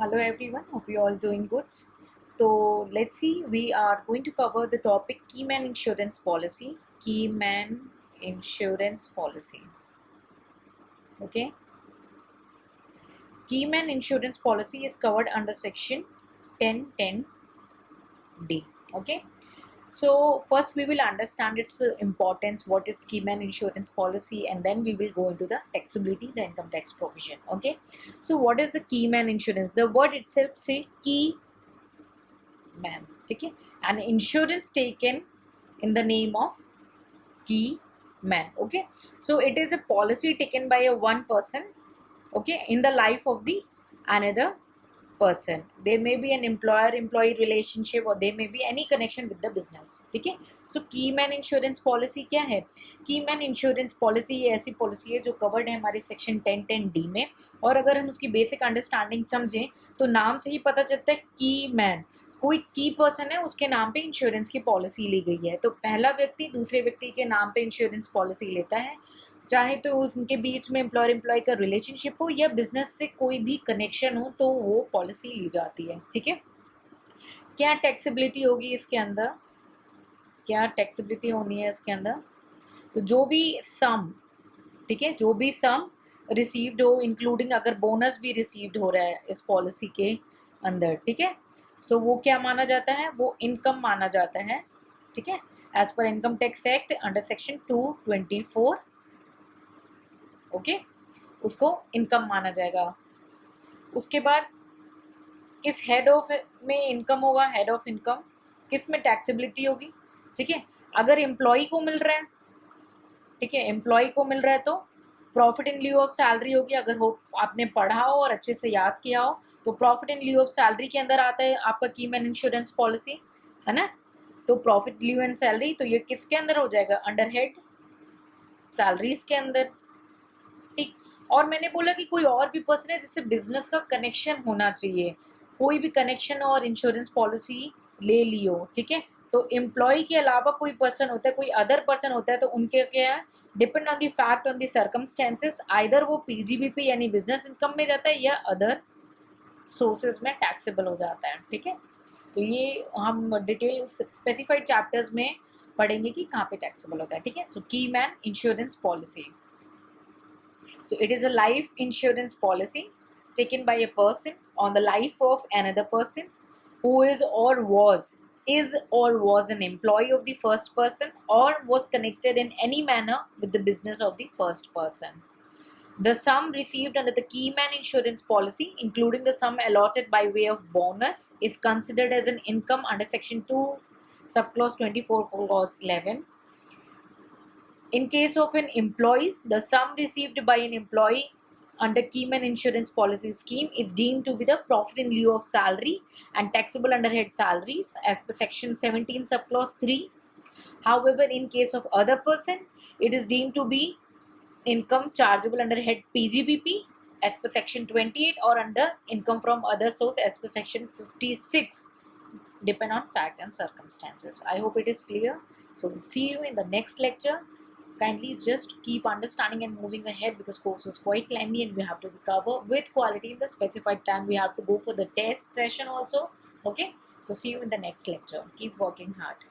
Hello everyone, hope you all doing good. So let's see, we are going to cover the topic Keyman Insurance Policy. Keyman Insurance Policy. Okay. Keyman Insurance Policy is covered under section 1010D. Okay. So first we will understand its importance, what is Keyman Insurance Policy, and then we will go into the taxability, the income tax provision. Okay. So what is the Keyman Insurance? The word itself say key man, ठीक है, and insurance taken in the name of key man. Okay, so it is a policy taken by a one person, okay, in the life of the another person. There may be an employer employee relationship or there may be any connection with the business. ठीक है, so key man insurance policy क्या है? key man insurance policy ये ऐसी policy है जो covered है हमारे सेक्शन 1010D में, और अगर हम उसकी बेसिक अंडरस्टैंडिंग समझें तो नाम से ही पता चलता है की मैन, कोई की पर्सन है उसके नाम पे इंश्योरेंस की पॉलिसी ली गई है। तो पहला व्यक्ति दूसरे व्यक्ति के नाम पे इंश्योरेंस पॉलिसी लेता है, चाहे तो उनके बीच में एम्प्लॉयर एम्प्लॉय का रिलेशनशिप हो या बिजनेस से कोई भी कनेक्शन हो तो वो पॉलिसी ली जाती है। ठीक है, क्या टैक्सेबिलिटी होगी इसके अंदर? क्या टैक्सेबिलिटी होनी है इसके अंदर? तो जो भी सम, ठीक है, जो भी सम रिसीव्ड हो, इंक्लूडिंग अगर बोनस भी रिसीव्ड हो रहा है इस पॉलिसी के अंदर, ठीक है, सो वो क्या माना जाता है? वो इनकम माना जाता है। ठीक है, as per income tax act under section 224, okay, उसको इनकम माना जाएगा। उसके बाद किस हेड ऑफ में इनकम होगा? हेड ऑफ इनकम किस में टैक्सेबिलिटी होगी? ठीक है, अगर एम्प्लॉय को मिल रहा है, ठीक है, एम्प्लॉय को मिल रहा है तो profit in lieu of salary होगी। अगर हो आपने पढ़ा हो और अच्छे से याद किया हो तो profit in lieu of salary के अंदर आता है आपका कीमैन इंश्योरेंस पॉलिसी, है ना। तो प्रॉफिट ल्यू एंड सैलरी, तो ये किसके अंदर हो जाएगा? अंडर हेड सैलरीज के अंदर। ठीक, और मैंने बोला कि कोई और भी पर्सन है जिससे बिजनेस का कनेक्शन होना चाहिए, कोई भी कनेक्शन और इंश्योरेंस पॉलिसी ले लियो। ठीक है, तो एम्प्लॉय के अलावा कोई पर्सन होता है, कोई अदर पर्सन होता है, तो उनके क्या है? Depend on the fact on the circumstances, either वो पीजीबीपी यानी बिजनेस इनकम में जाता है या अदर सोर्सेज में टैक्सेबल हो जाता है। ठीक है, तो ये हम डिटेल स्पेसिफाइड चैप्टर्स में पढ़ेंगे कि कहाँ पे टैक्सेबल होता है। ठीक है, सो की man insurance policy, so it is a life insurance policy taken by a person on the life of another person who is or was an employee of the first person or was connected in any manner with the business of the first person. The sum received under the Keyman insurance policy, including the sum allotted by way of bonus, is considered as an income under Section 2, Subclause 24, Clause 11. In case of an employee, the sum received by an employee under Keyman insurance policy scheme is deemed to be the profit in lieu of salary and taxable under head salaries as per Section 17, Subclause 3. However, in case of other person, it is deemed to be income chargeable under head PGBP as per Section 28 or under income from other source as per Section 56, depend on fact and circumstances. I hope it is clear. So see you in the next lecture. Kindly just keep understanding and moving ahead because course was quite lengthy and we have to cover with quality in the specified time. We have to go for the test session also. Okay, so see you in the next lecture. Keep working hard.